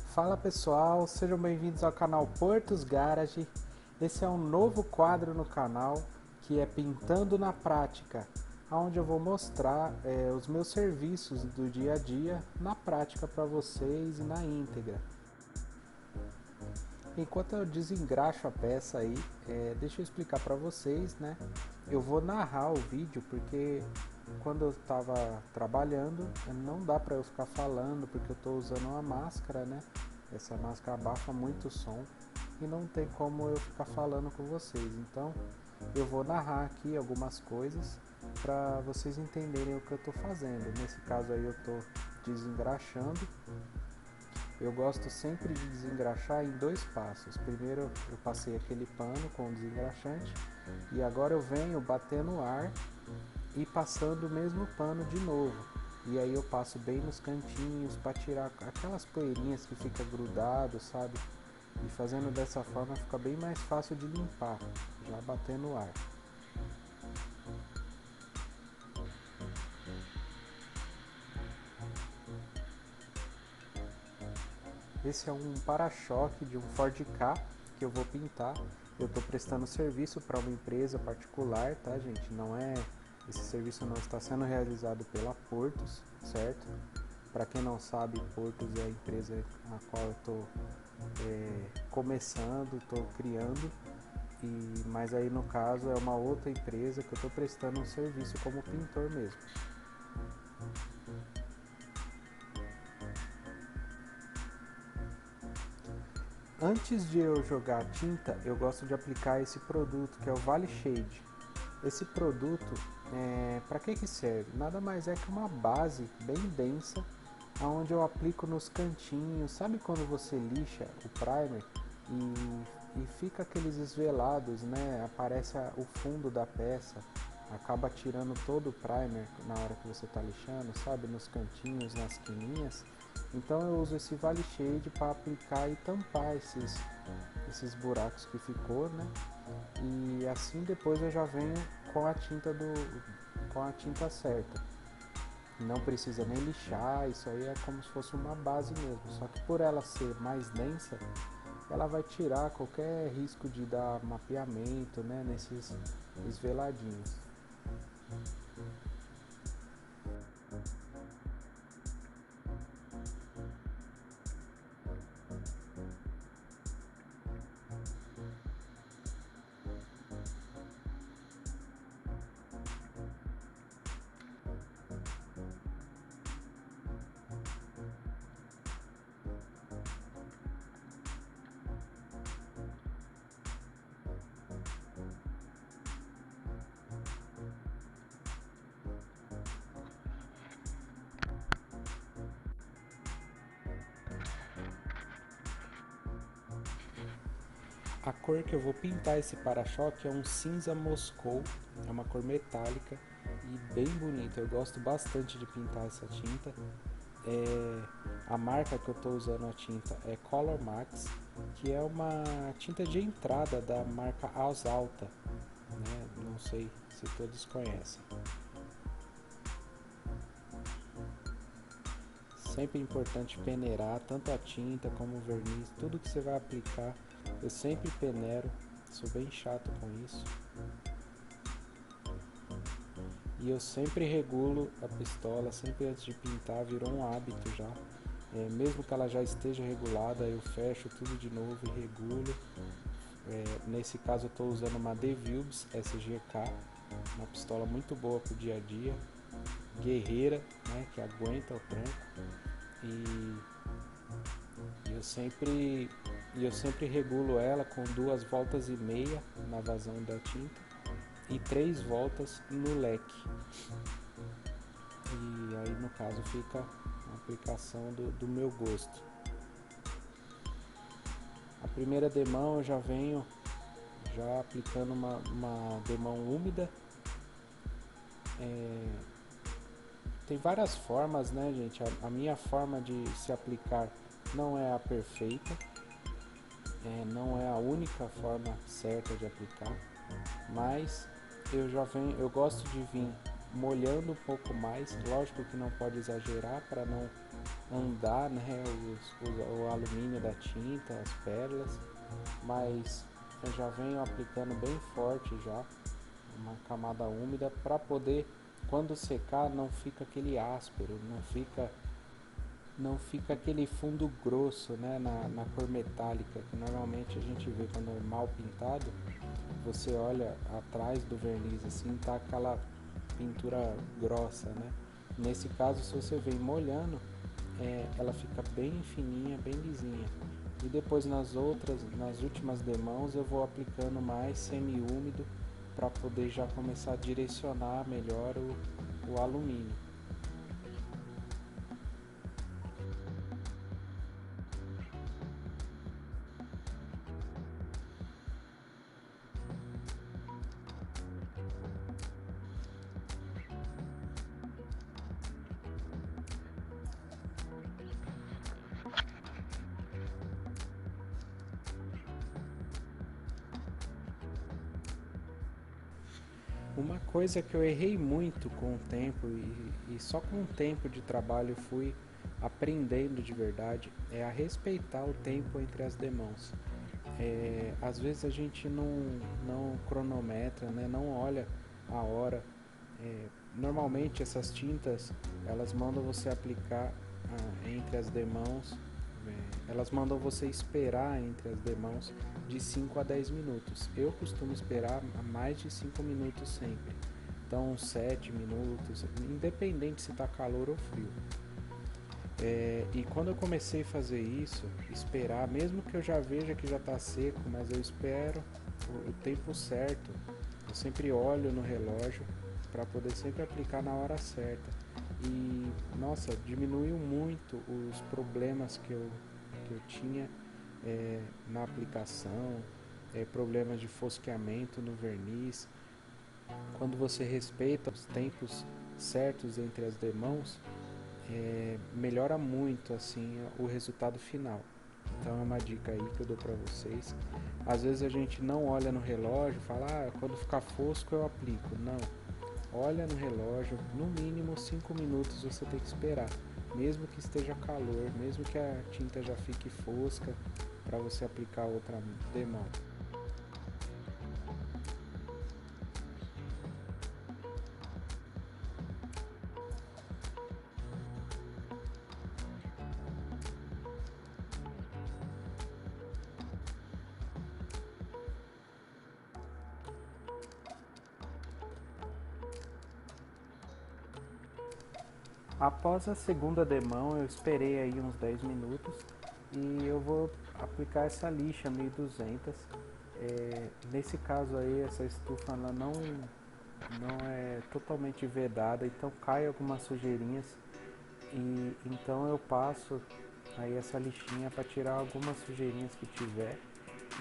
Fala pessoal, sejam bem-vindos ao canal Portos Garage. Esse é um novo quadro no canal que é Pintando na Prática, onde eu vou mostrar os meus serviços do dia a dia na prática para vocês e na íntegra. Enquanto eu desengraxo a peça aí, deixa eu explicar para vocês, né? Eu vou narrar o vídeo porque quando eu estava trabalhando não dá para eu ficar falando porque eu estou usando uma máscara, né? Essa máscara abafa muito o som e não tem como eu ficar falando com vocês. Então eu vou narrar aqui algumas coisas para vocês entenderem o que eu estou fazendo. Nesse caso aí eu estou desengraxando. Eu gosto sempre de desengraxar em dois passos. Primeiro eu passei aquele pano com o desengraxante e agora eu venho batendo o ar e passando o mesmo pano de novo. E aí eu passo bem nos cantinhos para tirar aquelas poeirinhas que fica grudado, sabe? E fazendo dessa forma fica bem mais fácil de limpar, já batendo o ar. Esse é um para-choque de um Ford Ka que eu vou pintar. Eu estou prestando serviço para uma empresa particular, tá, gente? Esse serviço não está sendo realizado pela Portos, certo? Para quem não sabe, Portos é a empresa a qual eu estou começando, estou criando. Mas aí no caso é uma outra empresa que eu estou prestando um serviço como pintor mesmo. Antes de eu jogar a tinta, eu gosto de aplicar esse produto que é o Valley Shade. Esse produto, para que serve? Nada mais é que uma base bem densa, onde eu aplico nos cantinhos. Sabe quando você lixa o primer e fica aqueles esvelados, né? Aparece o fundo da peça, acaba tirando todo o primer na hora que você está lixando, sabe? Nos cantinhos, nas quininhas. Então eu uso esse Valley Shade para aplicar e tampar esses buracos que ficou, né? E assim depois eu já venho com a tinta certa. Não precisa nem lixar, isso aí é como se fosse uma base mesmo. Só que por ela ser mais densa, ela vai tirar qualquer risco de dar mapeamento, né, nesses esveladinhos. A cor que eu vou pintar esse para-choque é um cinza Moscou, é uma cor metálica e bem bonita. Eu gosto bastante de pintar essa tinta. A marca que eu estou usando a tinta é Color Max, que é uma tinta de entrada da marca Alta, né? Não sei se todos conhecem. Sempre é importante peneirar tanto a tinta como o verniz, tudo que você vai aplicar. Eu sempre peneiro, sou bem chato com isso. E eu sempre regulo a pistola, sempre antes de pintar, virou um hábito já. Mesmo que ela já esteja regulada, eu fecho tudo de novo e regulo. Nesse caso eu estou usando uma DeVilbiss SGK, uma pistola muito boa para o dia a dia, guerreira, né, que aguenta o tranco. E eu sempre regulo ela com 2,5 voltas na vazão da tinta e 3 voltas no leque. E aí no caso fica a aplicação do meu gosto. A primeira demão eu já venho aplicando uma demão úmida. Tem várias formas, né, gente? A minha forma de se aplicar não é a perfeita, não é a única forma certa de aplicar, mas eu gosto de vir molhando um pouco mais. Lógico que não pode exagerar para não andar, né, o alumínio da tinta, as pérolas, mas eu já venho aplicando bem forte já, uma camada úmida para poder, quando secar, não fica aquele áspero, não fica aquele fundo grosso, né, na cor metálica que normalmente a gente vê quando é mal pintado. Você olha atrás do verniz assim, tá aquela pintura grossa, né? Nesse caso, se você vem molhando, ela fica bem fininha, bem lisinha. E depois nas últimas demãos, eu vou aplicando mais semi-úmido para poder já começar a direcionar melhor o alumínio. Uma coisa que eu errei muito com o tempo e só com o tempo de trabalho fui aprendendo de verdade é a respeitar o tempo entre as demãos. Às vezes a gente não cronometra, né? Não olha a hora. Normalmente essas tintas elas mandam você aplicar entre as demãos, elas mandam você esperar entre as demãos de 5 a 10 minutos. Eu costumo esperar mais de 5 minutos sempre. Então 7 minutos, independente se está calor ou frio. E quando eu comecei a fazer isso, esperar, mesmo que eu já veja que já está seco, mas eu espero o tempo certo. Eu sempre olho no relógio para poder sempre aplicar na hora certa. E nossa, diminuiu muito os problemas que eu tinha na aplicação, problemas de fosqueamento no verniz. Quando você respeita os tempos certos entre as demãos, melhora muito assim o resultado final. Então é uma dica aí que eu dou para vocês. Às vezes a gente não olha no relógio, fala, quando ficar fosco eu aplico. Não, olha no relógio, no mínimo 5 minutos você tem que esperar, mesmo que esteja calor, mesmo que a tinta já fique fosca, para você aplicar outra demão. Após a segunda demão, eu esperei aí uns 10 minutos e eu vou aplicar essa lixa 1200. Nesse caso aí, essa estufa ela não é totalmente vedada, então cai algumas sujeirinhas e então eu passo aí essa lixinha para tirar algumas sujeirinhas que tiver.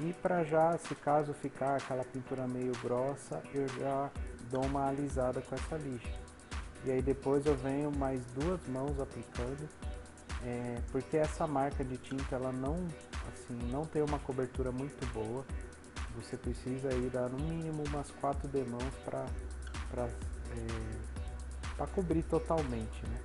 E para já, se caso ficar aquela pintura meio grossa, eu já dou uma alisada com essa lixa. E aí depois eu venho mais duas mãos aplicando, porque essa marca de tinta ela não tem uma cobertura muito boa. Você precisa aí dar no mínimo umas 4 demãos para cobrir totalmente, né?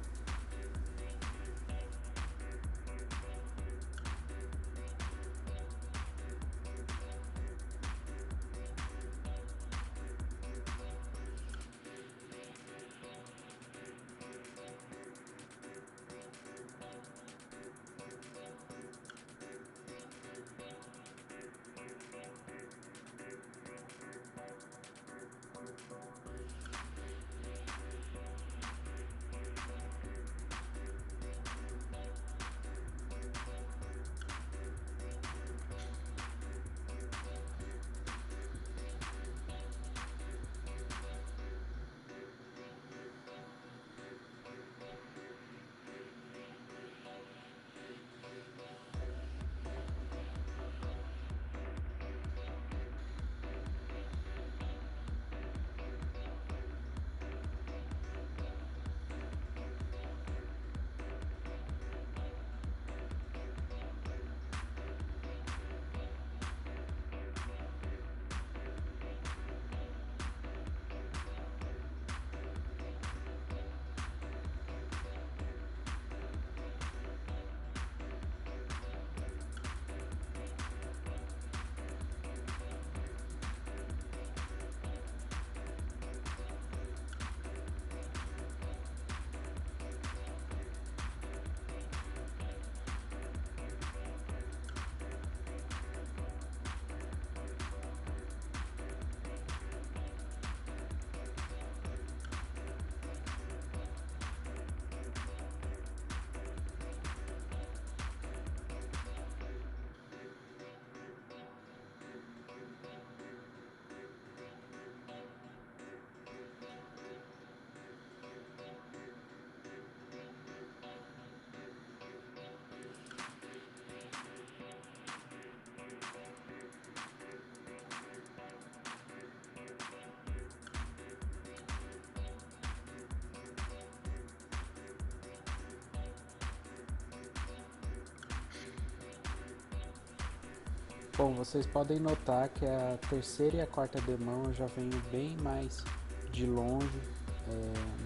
Bom, vocês podem notar que a terceira e a quarta demão eu já venho bem mais de longe,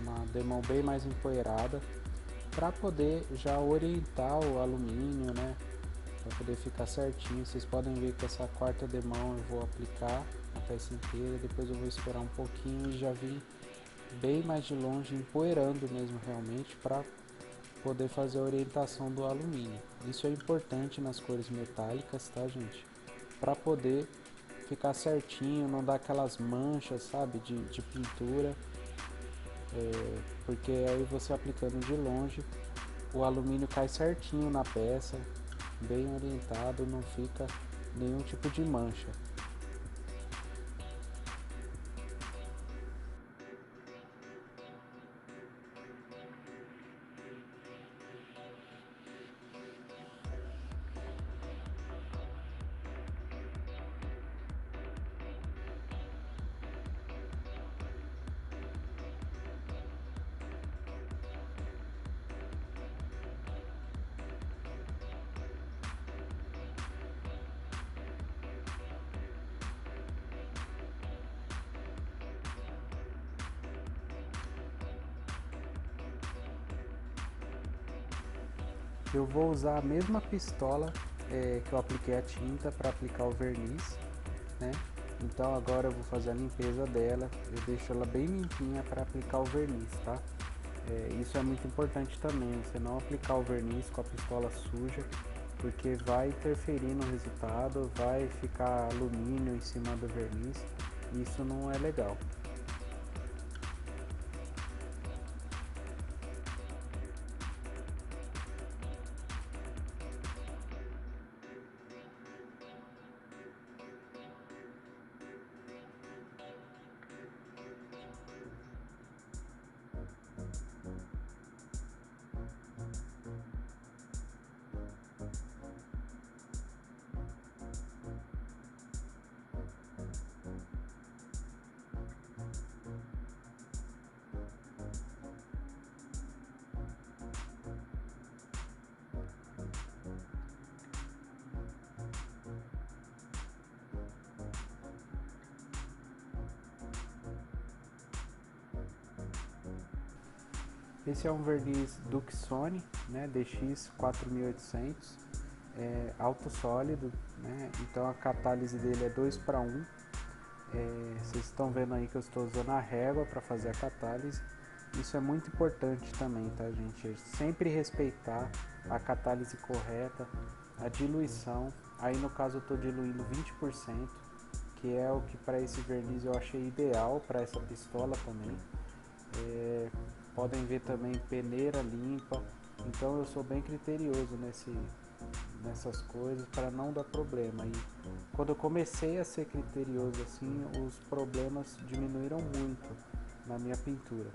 uma demão bem mais empoeirada, para poder já orientar o alumínio, né? Para poder ficar certinho. Vocês podem ver que essa quarta demão eu vou aplicar a peça inteira, depois eu vou esperar um pouquinho e já vim bem mais de longe, empoeirando mesmo realmente, para poder fazer a orientação do alumínio. Isso é importante nas cores metálicas, tá, gente? Para poder ficar certinho, não dar aquelas manchas, sabe, de pintura, porque aí você aplicando de longe, o alumínio cai certinho na peça, bem orientado, não fica nenhum tipo de mancha. Eu vou usar a mesma pistola que eu apliquei a tinta para aplicar o verniz, né? Então agora eu vou fazer a limpeza dela, eu deixo ela bem limpinha para aplicar o verniz, tá? Isso é muito importante também, você não aplicar o verniz com a pistola suja, porque vai interferir no resultado, vai ficar alumínio em cima do verniz, e isso não é legal. Esse é um verniz Duxone, né, DX 4800, alto sólido, né, então a catálise dele é 2 para 1. Vocês estão vendo aí que eu estou usando a régua para fazer a catálise. Isso é muito importante também, tá, gente? Sempre respeitar a catálise correta, a diluição. Aí no caso eu estou diluindo 20%, que é o que para esse verniz eu achei ideal para essa pistola também. Podem ver também peneira limpa, então eu sou bem criterioso nessas coisas para não dar problema. E quando eu comecei a ser criterioso assim, os problemas diminuíram muito na minha pintura.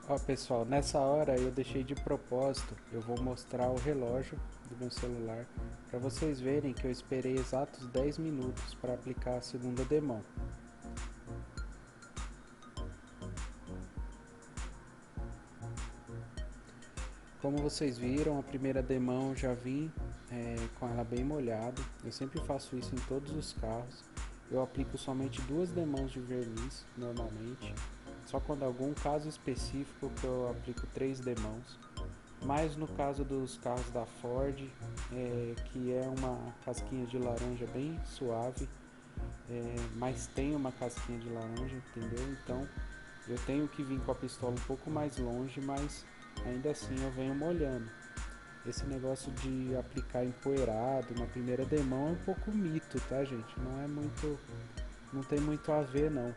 Ó pessoal, nessa hora eu deixei de propósito, eu vou mostrar o relógio do meu celular para vocês verem que eu esperei exatos 10 minutos para aplicar a segunda demão. Como vocês viram, a primeira demão já vim com ela bem molhada. Eu sempre faço isso em todos os carros. Eu aplico somente 2 demãos de verniz normalmente, só quando algum caso específico que eu aplico 3 demãos. Mas no caso dos carros da Ford, que é uma casquinha de laranja bem suave, mas tem uma casquinha de laranja, entendeu? Então eu tenho que vir com a pistola um pouco mais longe, mas ainda assim eu venho molhando. Esse negócio de aplicar empoeirado na primeira demão é um pouco mito, tá, gente? Não tem muito a ver, não.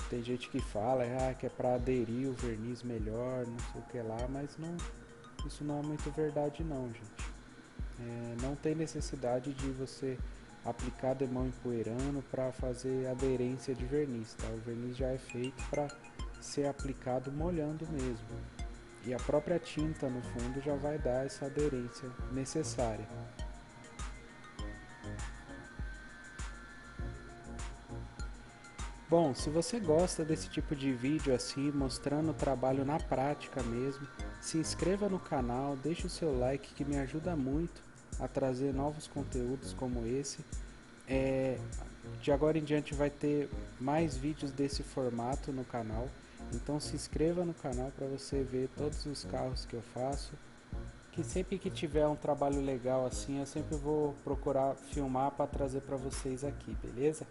Tem gente que fala que é para aderir o verniz melhor, não sei o que lá, mas não, isso não é muito verdade, não, gente. Não tem necessidade de você aplicar demão empoeirando para fazer aderência de verniz, tá? O verniz já é feito para ser aplicado molhando mesmo. E a própria tinta no fundo já vai dar essa aderência necessária. Bom, se você gosta desse tipo de vídeo assim, mostrando o trabalho na prática mesmo, se inscreva no canal, deixe o seu like que me ajuda muito a trazer novos conteúdos como esse. De agora em diante vai ter mais vídeos desse formato no canal, então se inscreva no canal para você ver todos os carros que eu faço. Que sempre que tiver um trabalho legal assim, eu sempre vou procurar filmar para trazer para vocês aqui, beleza?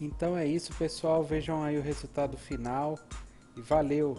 Então é isso, pessoal. Vejam aí o resultado final. E valeu!